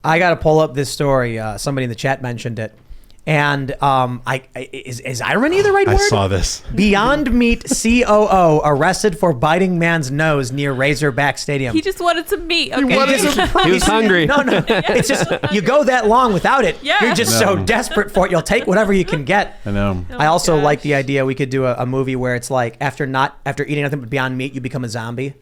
I got to pull up this story. Somebody in the chat mentioned it. And is irony the right word? I saw this. Beyond Meat COO arrested for biting man's nose near Razorback Stadium. He just wanted some meat. Okay. He was hungry. No. It's just, you go that long without it. Yeah. You're just so desperate for it. You'll take whatever you can get. I know. I also like the idea we could do a movie where it's like after eating nothing but Beyond Meat, you become a zombie.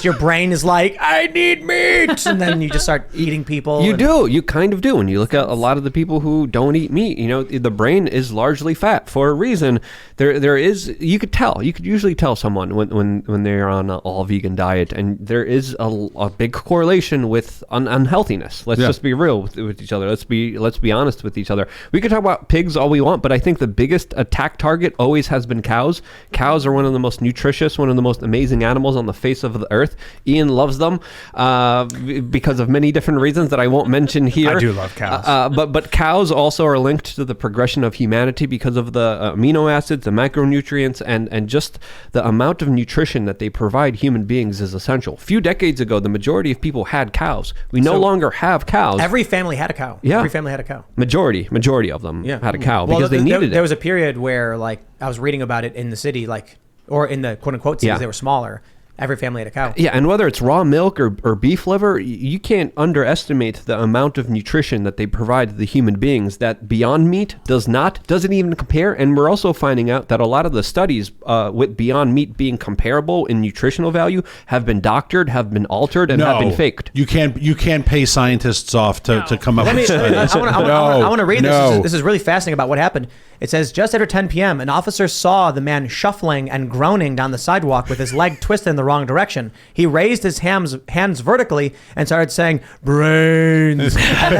Your brain is like, I need meat, and then you just start eating people. You kind of do. When you look at a lot of the people who don't eat meat, the brain is largely fat for a reason. There is, you could usually tell someone when they're on an all vegan diet, and there is a big correlation with unhealthiness. Let's just be real with each other. Let's be honest with each other. We could talk about pigs all we want, but I think the biggest attack target always has been cows. Cows are one of the most nutritious, one of the most amazing animals on the face of the earth. Ian loves them because of many different reasons that I won't mention here. I do love cows. But cows also are linked to the progression of humanity because of the amino acids, the macronutrients, and just the amount of nutrition that they provide human beings is essential. A few decades ago, the majority of people had cows. We no longer have cows. Every family had a cow. Yeah. Every family had a cow. Majority of them had a cow because they needed it. There was a period where, like, I was reading about it in the city, like, or in the quote-unquote cities, they were smaller. Every family had a cow. Yeah, and whether it's raw milk or beef liver, you can't underestimate the amount of nutrition that they provide to the human beings that Beyond Meat doesn't even compare. And we're also finding out that a lot of the studies with Beyond Meat being comparable in nutritional value have been doctored, have been altered, and have been faked. You can't pay scientists off to come up with studies. I want to read this. This is really fascinating about what happened. It says, just after 10 p.m., an officer saw the man shuffling and groaning down the sidewalk with his leg twisted in the wrong direction. He raised his hands vertically and started saying, brains. I'm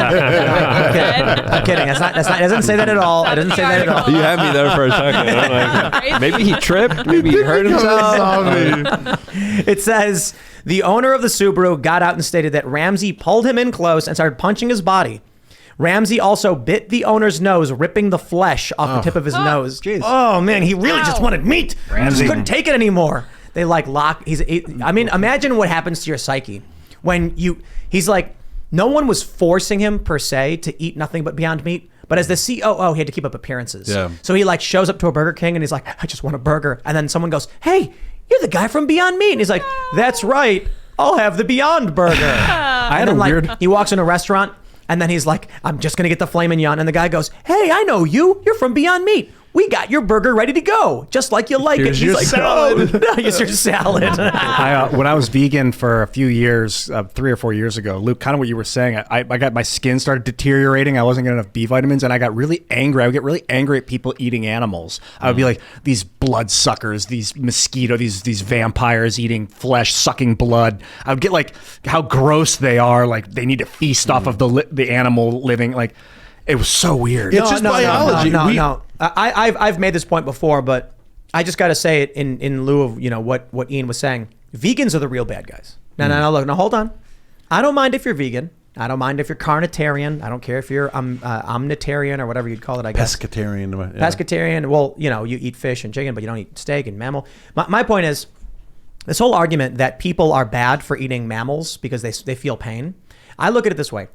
kidding. It doesn't say that at all. It doesn't say that at all. You had me there for a second. Maybe he tripped. Maybe he hurt himself. It says, the owner of the Subaru got out and stated that Ramsey pulled him in close and started punching his body. Ramsey also bit the owner's nose, ripping the flesh off the tip of his nose. Geez. Oh, man, he really just wanted meat. Ramsey just couldn't take it anymore. They imagine what happens to your psyche when he's like, no one was forcing him per se to eat nothing but Beyond Meat. But as the COO, he had to keep up appearances. Yeah. So he shows up to a Burger King and he's like, I just want a burger. And then someone goes, hey, you're the guy from Beyond Meat. And he's like, that's right. I'll have the Beyond Burger. He walks in a restaurant. And then he's like, I'm just going to get the filet mignon. And the guy goes, hey, I know you. You're from Beyond Meat. We got your burger ready to go, just like you like it. Here's your salad. Oh, here's your salad. When I was vegan for a few years, 3 or 4 years ago, Luke, kind of what you were saying, I got my skin started deteriorating. I wasn't getting enough B vitamins, and I got really angry. I would get really angry at people eating animals. I would be like, these blood suckers, these these vampires eating flesh, sucking blood. I would get like how gross they are. Like they need to feast off of the animal living. Like it was so weird. It's just biology. No. I've made this point before, but I just got to say it in lieu of what Ian was saying. Vegans are the real bad guys. No, look, hold on. I don't mind if you're vegan. I don't mind if you're carnitarian. I don't care if you're omnitarian or whatever you'd call it. I guess pescatarian. Yeah. Pescatarian. Well, you eat fish and chicken, but you don't eat steak and mammal. My point is, this whole argument that people are bad for eating mammals because they feel pain. I look at it this way: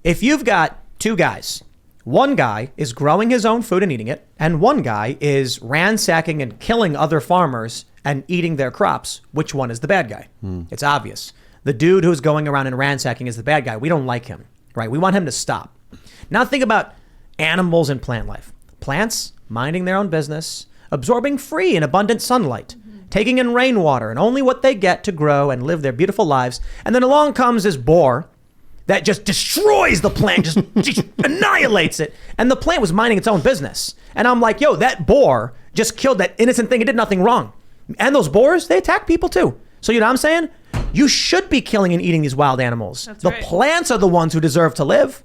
if you've got two guys. One guy is growing his own food and eating it, and one guy is ransacking and killing other farmers and eating their crops. Which one is the bad guy? It's obvious. The dude who's going around and ransacking is the bad guy. We don't like him, right? We want him to stop. Now think about animals and plant life. Plants minding their own business, absorbing free and abundant sunlight, taking in rainwater and only what they get to grow and live their beautiful lives. And then along comes this boar that just destroys the plant, just annihilates it. And the plant was minding its own business. And I'm like, yo, that boar just killed that innocent thing. It did nothing wrong. And those boars, they attack people too. So you know what I'm saying? You should be killing and eating these wild animals. That's the right. Plants are the ones who deserve to live.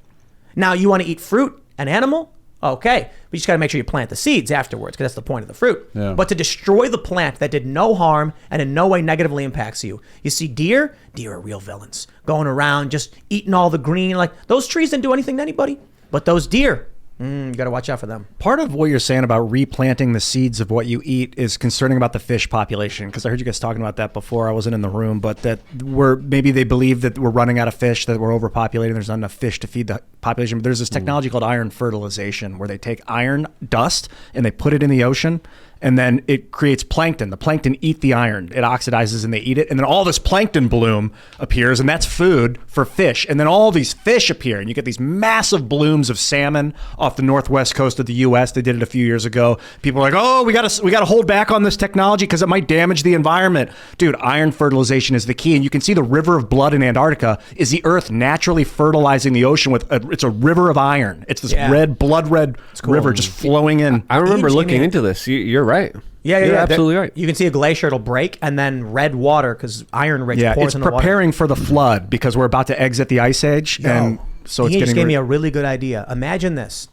Now you want to eat fruit and animal? Okay, but you just got to make sure you plant the seeds afterwards, because that's the point of the fruit. Yeah. But to destroy the plant that did no harm and in no way negatively impacts you. You see, deer are real villains, going around just eating all the green. Like those trees didn't do anything to anybody, but those deer, You got to watch out for them. Part of what you're saying about replanting the seeds of what you eat is concerning about the fish population, because I heard you guys talking about that before. I wasn't in the room, but that maybe they believe that we're running out of fish, that we're overpopulating, there's not enough fish to feed the population. But there's this technology called iron fertilization, where they take iron dust and they put it in the ocean, and then it creates plankton. The plankton eat the iron. It oxidizes and they eat it. And then all this plankton bloom appears, and that's food for fish. And then all these fish appear, and you get these massive blooms of salmon off the northwest coast of the U.S. They did it a few years ago. People are like, oh, we got to hold back on this technology because it might damage the environment. Dude, iron fertilization is the key. And you can see the river of blood in Antarctica is the earth naturally fertilizing the ocean with it's a river of iron. It's this blood red river just flowing in. I remember looking into this. You're right. Yeah, You're absolutely right. You can see a glacier, it'll break, and then red water, because iron rich pours in the water. It's preparing for the flood because we're about to exit the ice age. And so he just gave me a really good idea. Imagine this.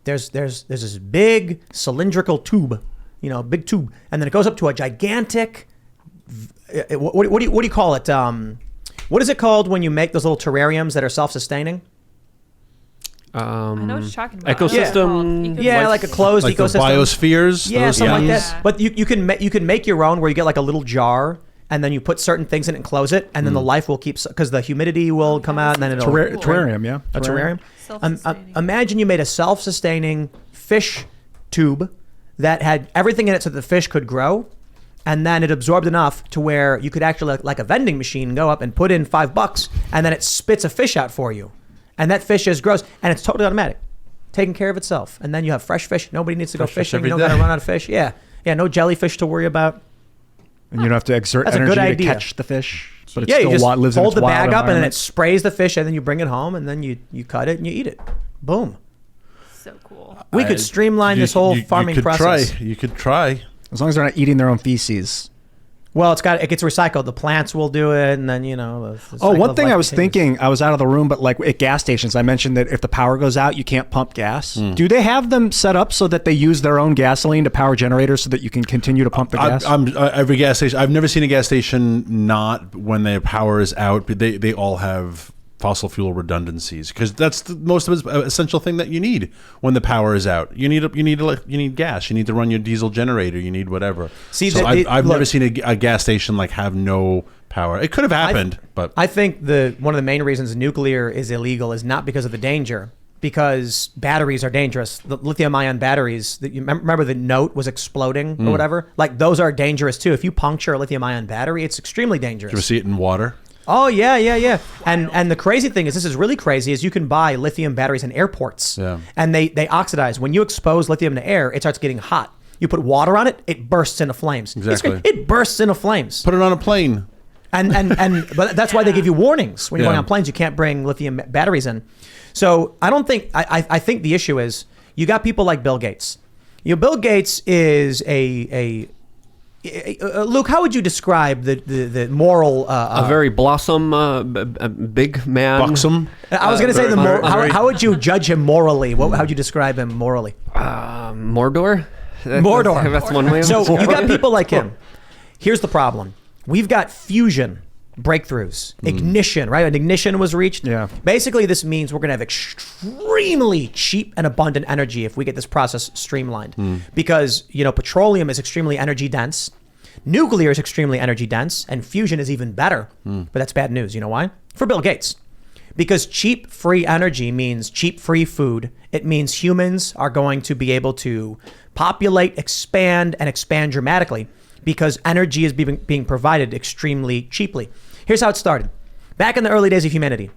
There's this big cylindrical tube, big tube, and then it goes up to a gigantic, what do you call it? What is it called when you make those little terrariums that are self-sustaining? I know what you're talking about. Ecosystem. Yeah, like a closed like ecosystem. The biospheres. Yeah, something like that. Yeah. But you can make your own, where you get like a little jar, and then you put certain things in it and close it, and then the life will keep, because the humidity will come out, and then it'll terrarium, yeah. A terrarium. Self-sustaining. Imagine you made a self-sustaining fish tube that had everything in it so the fish could grow, and then it absorbed enough to where you could actually, like a vending machine, go up and put in $5, and then it spits a fish out for you. And that fish just grows, and it's totally automatic, taking care of itself. And then you have fresh fish. Nobody needs to go fishing. You don't got to run out of fish. Yeah, no jellyfish to worry about. And you don't have to exert That's a energy good to idea. catch the fish. But it Yeah, still you just lives in hold its the wild bag up, and then it environment. sprays the fish, and then you bring it home, and then you cut it and you eat it. Boom. So cool. We could streamline this whole farming process. You could try. As long as they're not eating their own feces. Well, it gets recycled. The plants will do it, and then the Oh, cycle one of thing life I was continues. thinking, I was out of the room, but like at gas stations, I mentioned that if the power goes out, you can't pump gas. Do they have them set up so that they use their own gasoline to power generators so that you can continue to pump the gas? Every gas station. I've never seen a gas station not when their power is out. But they all have fossil fuel redundancies, because that's the most essential thing that you need when the power is out. You need gas. You need to run your diesel generator. You need whatever. See, so I've never seen a gas station like have no power. It could have happened, but I think one of the main reasons nuclear is illegal is not because of the danger, because batteries are dangerous. The lithium-ion batteries, you remember the note was exploding or whatever? Like, those are dangerous too. If you puncture a lithium-ion battery, it's extremely dangerous. did you ever see it in water? Oh, yeah. And the crazy thing is, this is really crazy, is you can buy lithium batteries in airports. Yeah. And they oxidize. When you expose lithium to air, it starts getting hot. You put water on it, it bursts into flames. Exactly. It bursts into flames. Put it on a plane. But that's why they give you warnings. When you're going on planes, you can't bring lithium batteries in. So I think the issue is, you got people like Bill Gates. Bill Gates is Luke, how would you describe the moral? A very big man. Buxom. I was going to say how would you judge him morally? How would you describe him morally? Mordor. Mordor. That's one way. Of So you got people like him. Here's the problem: we've got fusion breakthroughs, ignition. Right, an ignition was reached. Yeah. Basically, this means we're going to have extremely cheap and abundant energy if we get this process streamlined, because petroleum is extremely energy dense. Nuclear is extremely energy dense, and fusion is even better. But that's bad news. You know why? For Bill Gates. Because cheap, free energy means cheap, free food. It means humans are going to be able to populate, expand dramatically, because energy is being provided extremely cheaply. Here's how it started. Back in the early days of humanity,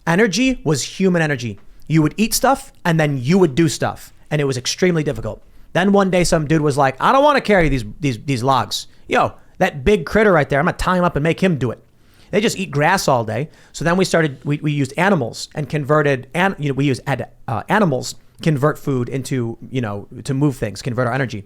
energy was human energy. You would eat stuff, and then you would do stuff, and it was extremely difficult. Then one day, some dude was like, I don't want to carry these logs. That big critter right there, I'm going to tie him up and make him do it. They just eat grass all day. So then we used animals and converted, animals convert food into, to move things, convert our energy.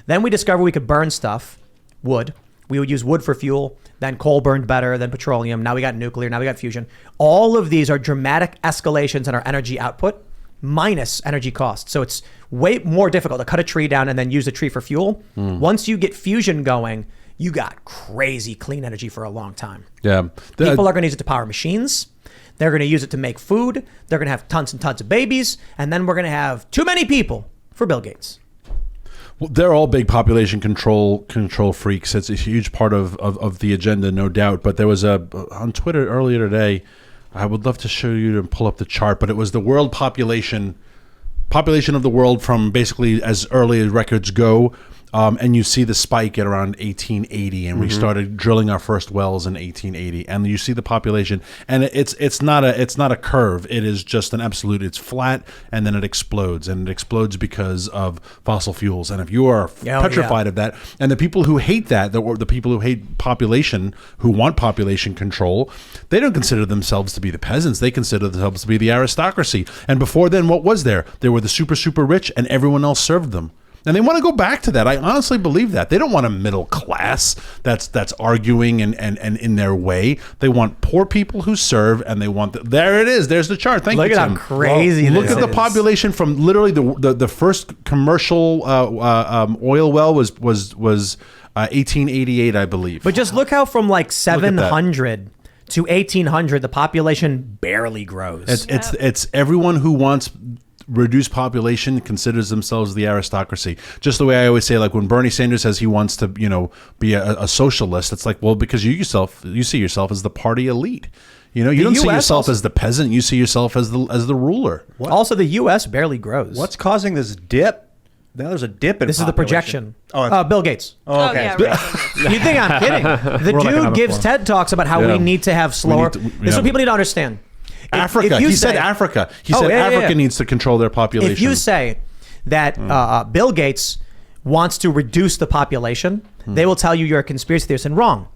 Then we discovered we could burn stuff, wood. We would use wood for fuel. Then coal burned better than petroleum. Now we got nuclear. Now we got fusion. All of these are dramatic escalations in our energy output minus energy cost. So it's way more difficult to cut a tree down and then use the tree for fuel. Once you get fusion going, you got crazy clean energy for a long time. Yeah. People are going to use it to power machines. They're going to use it to make food. They're going to have tons and tons of babies. And then we're going to have too many people for Bill Gates. Well, they're all big population control freaks. It's a huge part of the agenda, no doubt. But there was on Twitter earlier today, I would love to show you and pull up the chart, but it was the world population of the world from basically as early as records go. And you see the spike at around 1880, and we started drilling our first wells in 1880. And you see the population, and it's not a curve. It is just an absolute. It's flat, and then it explodes, and it explodes because of fossil fuels. And if you are petrified of that, and the people who hate that, the people who hate population, who want population control, they don't consider themselves to be the peasants. They consider themselves to be the aristocracy. And before then, what was there? There were the super rich, and everyone else served them. And they want to go back to that. I honestly believe that. They don't want a middle class that's arguing and in their way. They want poor people who serve, and they want there it is. There's the chart. Thank you, Tim. Look at how crazy Look this at the is. population from literally the first commercial oil well was 1888, I believe. But just look how from like 700 to 1800, the population barely grows. It's everyone who wants reduced population considers themselves the aristocracy. Just the way I always say, like when Bernie Sanders says he wants to, be a socialist, it's like, well, because you see yourself as the party elite. You don't see yourself as the peasant. You see yourself as the ruler. Also, the U.S. barely grows. What's causing this dip? Now there's a dip in This is the projection. Oh, Bill Gates. oh, okay. yeah, right. You think I'm kidding? The World dude Economic gives Forum. TED Talks about how we need to have slower. This is what people need to understand. Africa. He said Africa. He said Africa needs to control their population. If you say that Bill Gates wants to reduce the population, they will tell you you're a conspiracy theorist and wrong.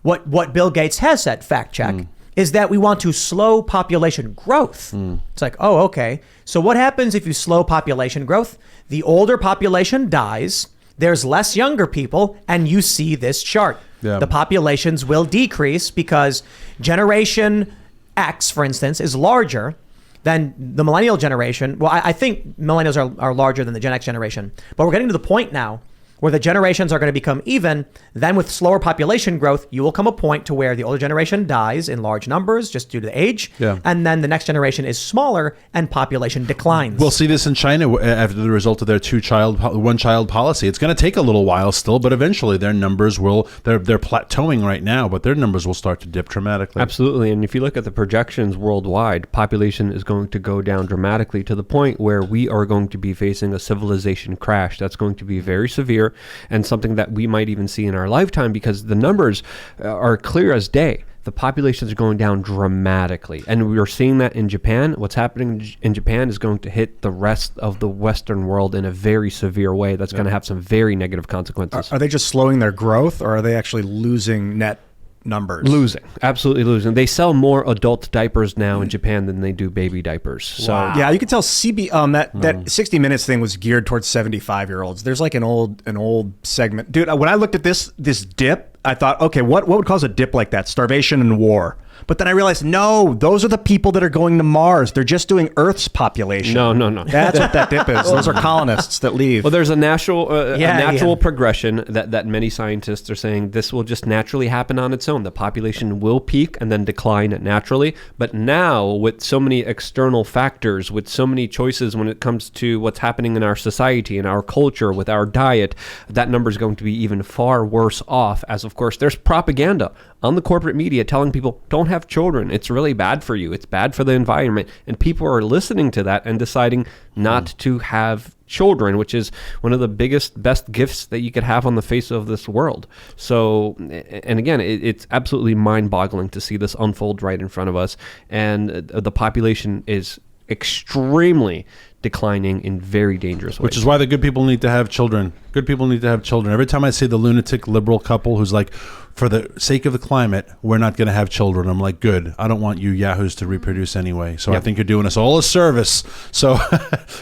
What Bill Gates has said, fact check, is that we want to slow population growth. It's like, oh, okay. So what happens if you slow population growth? The older population dies, there's less younger people, and you see this chart. Yeah. The populations will decrease because Generation X, for instance, is larger than the millennial generation. Well, I think millennials are larger than the Gen X generation. But we're getting to the point now where the generations are going to become even. Then with slower population growth, you will come a point to where the older generation dies in large numbers just due to the age. Yeah. And then the next generation is smaller and population declines. We'll see this in China after the result of their one-child policy. It's going to take a little while still, but eventually their numbers they're plateauing right now, but their numbers will start to dip dramatically. Absolutely. And if you look at the projections worldwide, population is going to go down dramatically to the point where we are going to be facing a civilization crash. That's going to be very severe and something that we might even see in our lifetime because the numbers are clear as day. The populations are going down dramatically. And we are seeing that in Japan. What's happening in Japan is going to hit the rest of the Western world in a very severe way. That's going to have some very negative consequences. Are they just slowing their growth, or are they actually losing net numbers? Losing. Absolutely losing. They sell more adult diapers now in Japan than they do baby diapers. So Yeah, you can tell that 60 Minutes thing was geared towards 75-year-olds. There's like an old segment. Dude, when I looked at this dip, I thought, okay, what would cause a dip like that? Starvation and war. But then I realized, no, those are the people that are going to Mars. They're just doing Earth's population. No. That's what that dip is. Those are colonists that leave. Well, there's a natural Yeah. progression that many scientists are saying this will just naturally happen on its own. The population will peak and then decline naturally. But now, with so many external factors, with so many choices when it comes to what's happening in our society, in our culture, with our diet, that number is going to be even far worse off. As, of course, there's propaganda on the corporate media telling people, don't have children. It's really bad for you. It's bad for the environment. And people are listening to that and deciding not to have children, which is one of the best gifts that you could have on the face of this world. So, and again, it's absolutely mind-boggling to see this unfold right in front of us. And the population is extremely declining in very dangerous ways. Which is why the good people need to have children. Good people need to have children. Every time I see the lunatic liberal couple who's like, for the sake of the climate, we're not going to have children. I'm like, good. I don't want you yahoos to reproduce anyway. So I think you're doing us all a service. So,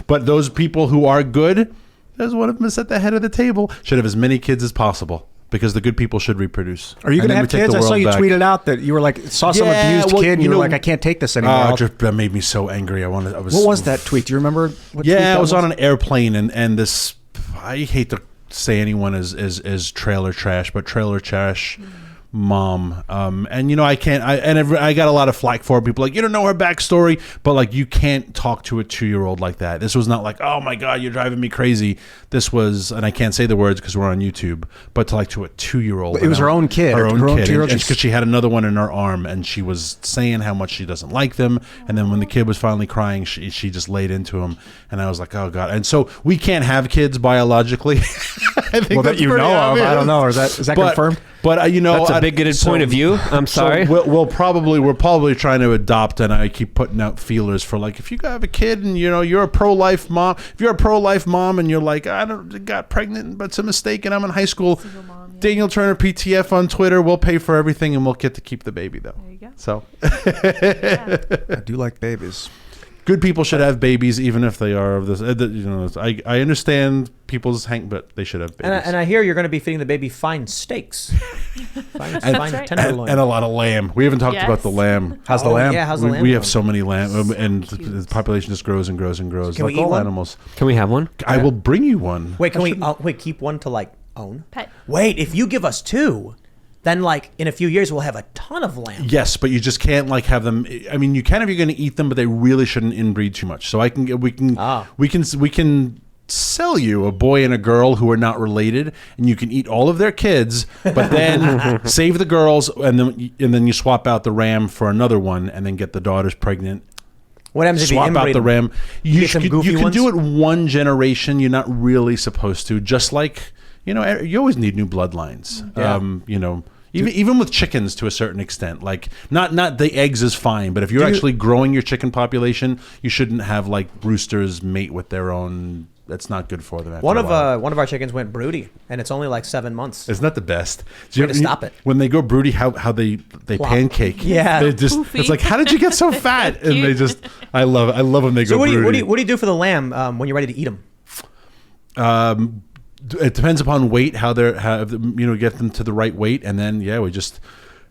but those people who are good, there's one of them is at the head of the table, should have as many kids as possible. Because the good people should reproduce. Are you going to have kids? I saw you tweeted out that you were like, saw some abused kid and you were like, I can't take this anymore. That made me so angry. What was that tweet? Do you remember what tweet I that was on an airplane and this, I hate to say anyone is trailer trash, but trailer trash mom. And you know, I got a lot of flack for it. People like, you don't know her backstory, but like, you can't talk to a 2-year-old like that. This was not like, oh my God, you're driving me crazy. This was, and I can't say the words because we're on YouTube, but to a 2-year-old. It was her own kid. Her own kid. 2-year-old. Because she had another one in her arm, and she was saying how much she doesn't like them. And then when the kid was finally crying, she just laid into him. And I was like, oh God. And so we can't have kids biologically. I think That you know of. I don't know. Is that confirmed? But you know, That's a bigoted point of view. I'm sorry. So we're probably trying to adopt, and I keep putting out feelers for like, if you have a kid and you know you're a pro-life mom, if you're a pro-life mom and you're like, I got pregnant, but it's a mistake, and I'm in high school. Mom, yeah. Daniel Turner PTF on Twitter. We'll pay for everything, and we'll get to keep the baby though. There you go. So Yeah. I do like babies. good people should have babies, even if they are of this. You know, I understand people's but they should have babies. And I hear you're going to be feeding the baby fine steaks, fine right. tenderloin. and a lot of lamb. We haven't talked Yes. about the lamb. How's the lamb? Yeah, how's the lamb? We have going? so many lamb, and Cute. the population just grows and grows and grows. Can we like eat all one? animals. Can we have one? I will bring you one. Wait, can we? Wait, keep one to like own. Pet. Wait, if you give us 2, then like in a few years we'll have a ton of lamb. Yes, but you just can't like have them. I mean, you can if you're going to eat them, but they really shouldn't inbreed too much. So we can sell you a boy and a girl who are not related, and you can eat all of their kids, but then save the girls, and then you swap out the ram for another one, and then get the daughters pregnant. What happens if you Swap inbreed out the them? ram. You some can goofy ones? do it one generation. You're not really supposed to. Just like, you know, you always need new bloodlines. Yeah. You know. Even with chickens to a certain extent, like not the eggs is fine, but if you're actually growing your chicken population, you shouldn't have like roosters mate with their own. That's not good for them. After One a while. of our chickens went broody, and it's only like 7 months. Isn't that the best? We're gonna stop it. When they go broody, how they Plop. pancake. Yeah. They just Poofy. it's like, how did you get so fat? And they Cute. just I love it. I love when they So go what do broody. you do for the lamb when you're ready to eat them? It depends upon weight, how get them to the right weight, and then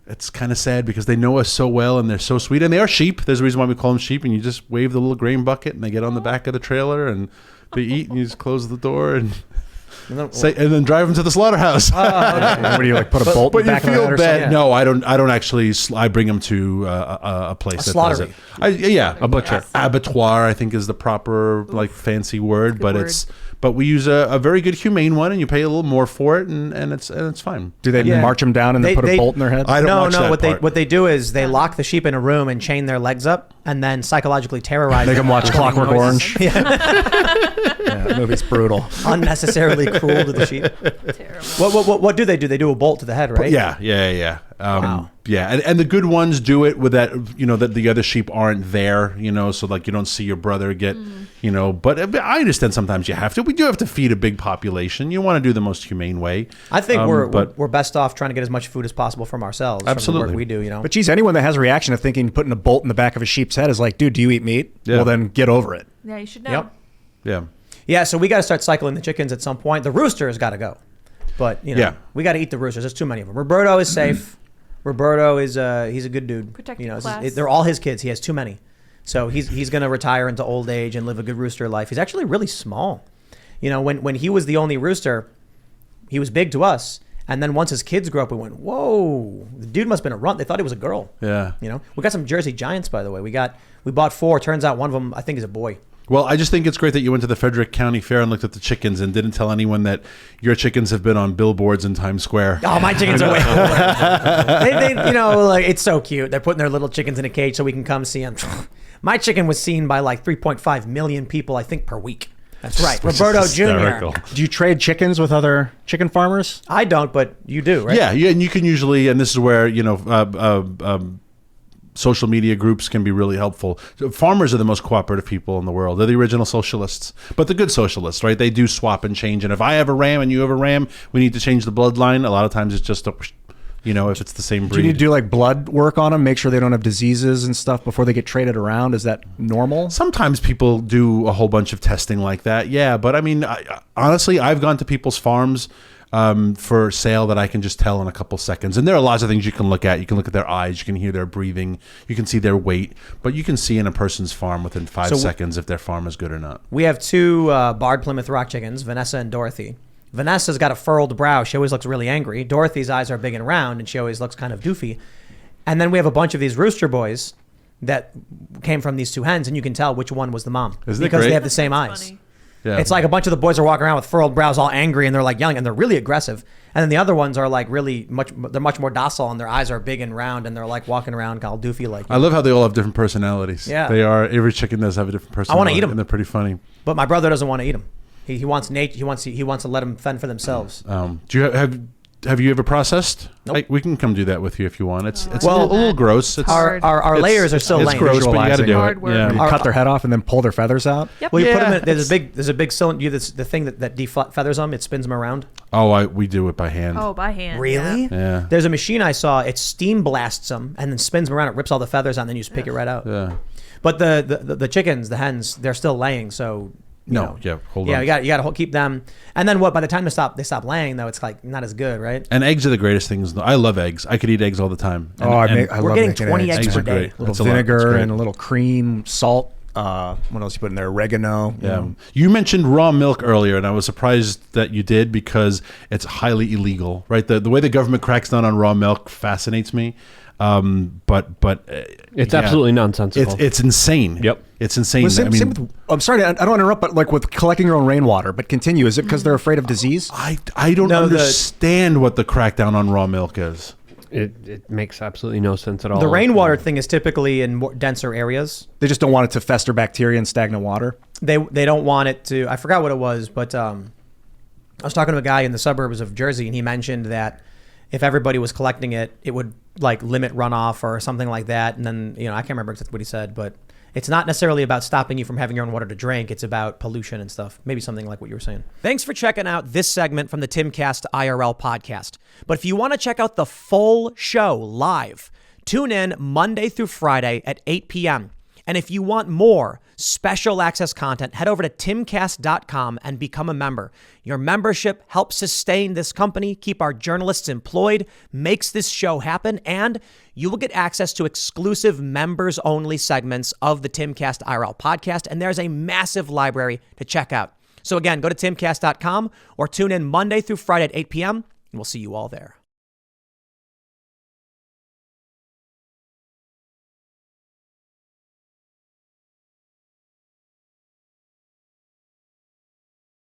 it's kind of sad because they know us so well and they're so sweet, and they are sheep. There's a reason why we call them sheep, and you just wave the little grain bucket and they get on the back of the trailer and they eat, and you just close the door and then drive them to the slaughterhouse. What do you like? Put a bolt But in the you back of the feel head or bad. something? No, I don't actually. I bring them to a place that does it. slaughtery. A butcher. Yes. Abattoir, I think, is the proper like fancy word, good but word. but we use a very good humane one, and you pay a little more for it, and it's fine. Do they Yeah. march them down and then put a bolt in their head? I don't No, watch that what part. what they do is they lock the sheep in a room and chain their legs up, and then psychologically terrorize Make them watch with Clockwork noises. Orange. Yeah, that movie's brutal. Unnecessarily cruel to the sheep. Terrible. What do? They do a bolt to the head, right? Yeah. Wow. Yeah, and the good ones do it with that, you know, that the other sheep aren't there, you know, so like you don't see your brother get, you know, but I understand sometimes you have to. We do have to feed a big population. You want to do the most humane way. I think but we're best off trying to get as much food as possible from ourselves. From the Absolutely. work we do, you know. But geez, anyone that has a reaction to thinking putting a bolt in the back of a sheep's head is like, dude, do you eat meat? Yeah. Well, then get over it. Yeah, you should know. Yep. Yeah. Yeah, so we got to start cycling the chickens at some point. The rooster has got to go, but you know, Yeah. we got to eat the roosters. There's too many of them. Roberto is safe. Roberto is he's a good dude. Protected you know, class. they're all his kids. He has too many, so he's going to retire into old age and live a good rooster life. He's actually really small. You know, when he was the only rooster, he was big to us. And then once his kids grew up, we went, whoa, the dude must have been a runt. They thought he was a girl. Yeah. You know, we got some Jersey Giants, by the way. We bought 4. Turns out one of them, I think, is a boy. Well, I just think it's great that you went to the Frederick County Fair and looked at the chickens and didn't tell anyone that your chickens have been on billboards in Times Square. Oh, my chickens are way cooler. they, you know, like it's so cute. They're putting their little chickens in a cage so we can come see them. My chicken was seen by like 3.5 million people, I think, per week. That's right, Which is Roberto hysterical. Jr. Do you trade chickens with other chicken farmers? I don't, but you do, right? Yeah, and you can usually, and this is where, you know, social media groups can be really helpful. So farmers are the most cooperative people in the world. They're the original socialists, but the good socialists, right? They do swap and change. And if I have a ram and you have a ram, we need to change the bloodline. A lot of times it's just you know, if it's the same breed. Do you need to do like blood work on them, make sure they don't have diseases and stuff before they get traded around? Is that normal? Sometimes people do a whole bunch of testing like that. Yeah, but I mean, honestly, I've gone to people's farms for sale that I can just tell in a couple seconds. And there are lots of things you can look at. You can look at their eyes. You can hear their breathing. You can see their weight. But you can see in a person's farm within 5 seconds if their farm is good or not. We have 2 barred Plymouth Rock chickens, Vanessa and Dorothy. Vanessa's got a furrowed brow. She always looks really angry. Dorothy's eyes are big and round, and she always looks kind of doofy. And then we have a bunch of these rooster boys that came from these two hens, and you can tell which one was the mom. Isn't it because great? they have the same That's eyes. funny. Yeah. It's like a bunch of the boys are walking around with furrowed brows, all angry, and they're like yelling, and they're really aggressive. And then the other ones are like they're much more docile, and their eyes are big and round, and they're like walking around all doofy like. I love how they all have different personalities. Yeah. They are. Every chicken does have a different personality. wanna eat 'em. And they're pretty funny. But my brother doesn't want to eat them. He wants nature. He wants to let them fend for themselves. Do you have you ever processed? Nope. We can come do that with you if you want. It's Well, a little gross. It's Our hard. layers are still it's lame. gross, but you got to do Hard it. work. Yeah. You cut their head off and then pull their feathers out. Yep. Well, you put Yeah, them in. There's a big cylinder. The thing that defeathers them. It spins them around. Oh, we do it by hand. Oh, by hand. Really? Yeah. There's a machine I saw. It steam blasts them and then spins them around. It rips all the feathers out, and then you just pick it right out. Yeah. But the chickens, the hens, they're still laying. So you No. know. Yeah. Hold Yeah, on. you got to keep them. And then what? By the time they stop laying, though, it's like not as good, right? And eggs are the greatest things. I love eggs. I could eat eggs all the time. And, I and love We're getting making 20 eggs eggs per are day. great. A That's little a lot. It's vinegar great. and a little cream, salt. What else you put in there? Oregano. you Yeah. know. You mentioned raw milk earlier, and I was surprised that you did because it's highly illegal, right? The way the government cracks down on raw milk fascinates me. But It's yeah. absolutely nonsensical. It's insane. Yep. It's insane. Well, same, I mean, same with, I'm sorry, I don't want to interrupt, but like with collecting your own rainwater, but continue. Is it because they're afraid of disease? I don't No, understand what the crackdown on raw milk is. It makes absolutely no sense at all. The rainwater thing is typically in more denser areas. They just don't want it to fester bacteria in stagnant water. They don't want it to. I forgot what it was, but I was talking to a guy in the suburbs of Jersey, and he mentioned that if everybody was collecting it, it would like limit runoff or something like that. And then I can't remember exactly what he said, but it's not necessarily about stopping you from having your own water to drink. It's about pollution and stuff. Maybe something like what you were saying. Thanks for checking out this segment from the Timcast IRL podcast. But if you want to check out the full show live, tune in Monday through Friday at 8 p.m. And if you want more special access content, head over to timcast.com and become a member. Your membership helps sustain this company, keep our journalists employed, makes this show happen, and you will get access to exclusive members-only segments of the Timcast IRL podcast, and there's a massive library to check out. So again, go to timcast.com or tune in Monday through Friday at 8 p.m., and we'll see you all there.